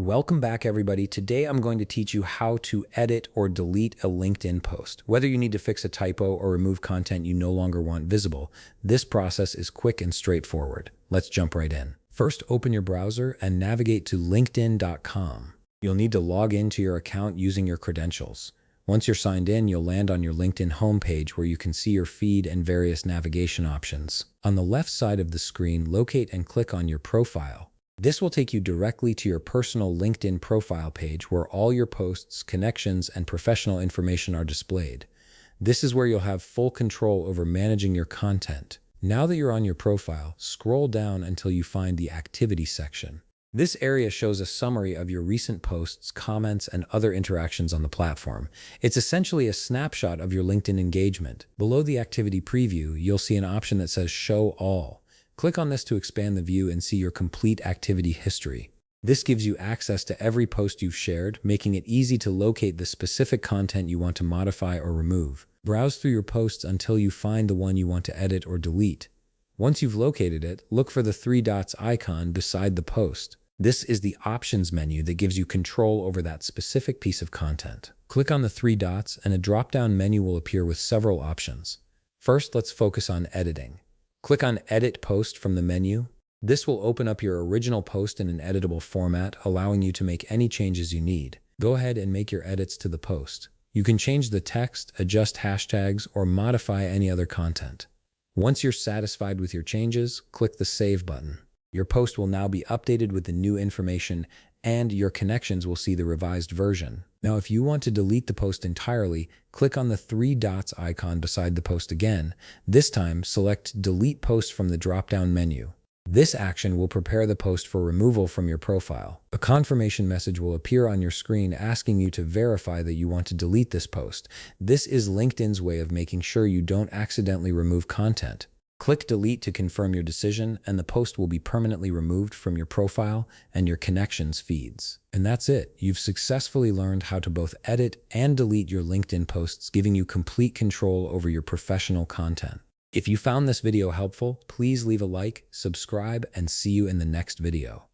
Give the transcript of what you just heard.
Welcome back, everybody. Today I'm going to teach you how to edit or delete a LinkedIn post. Whether you need to fix a typo or remove content you no longer want visible, this process is quick and straightforward. Let's jump right in. First, open your browser and navigate to linkedin.com. You'll need to log into your account using your credentials. Once you're signed in, you'll land on your LinkedIn homepage where you can see your feed and various navigation options. On the left side of the screen, locate and click on your profile. This will take you directly to your personal LinkedIn profile page where all your posts, connections, and professional information are displayed. This is where you'll have full control over managing your content. Now that you're on your profile, scroll down until you find the Activity section. This area shows a summary of your recent posts, comments, and other interactions on the platform. It's essentially a snapshot of your LinkedIn engagement. Below the Activity preview, you'll see an option that says Show All. Click on this to expand the view and see your complete activity history. This gives you access to every post you've shared, making it easy to locate the specific content you want to modify or remove. Browse through your posts until you find the one you want to edit or delete. Once you've located it, look for the three dots icon beside the post. This is the options menu that gives you control over that specific piece of content. Click on the three dots and a drop-down menu will appear with several options. First, let's focus on editing. Click on Edit Post from the menu. This will open up your original post in an editable format, allowing you to make any changes you need. Go ahead and make your edits to the post. You can change the text, adjust hashtags, or modify any other content. Once you're satisfied with your changes, click the Save button. Your post will now be updated with the new information, and your connections will see the revised version. Now, if you want to delete the post entirely, click on the three dots icon beside the post again. This time, select Delete Post from the drop-down menu. This action will prepare the post for removal from your profile. A confirmation message will appear on your screen asking you to verify that you want to delete this post. This is LinkedIn's way of making sure you don't accidentally remove content. Click Delete to confirm your decision, and the post will be permanently removed from your profile and your connections feeds. And that's it. You've successfully learned how to both edit and delete your LinkedIn posts, giving you complete control over your professional content. If you found this video helpful, please leave a like, subscribe, and see you in the next video.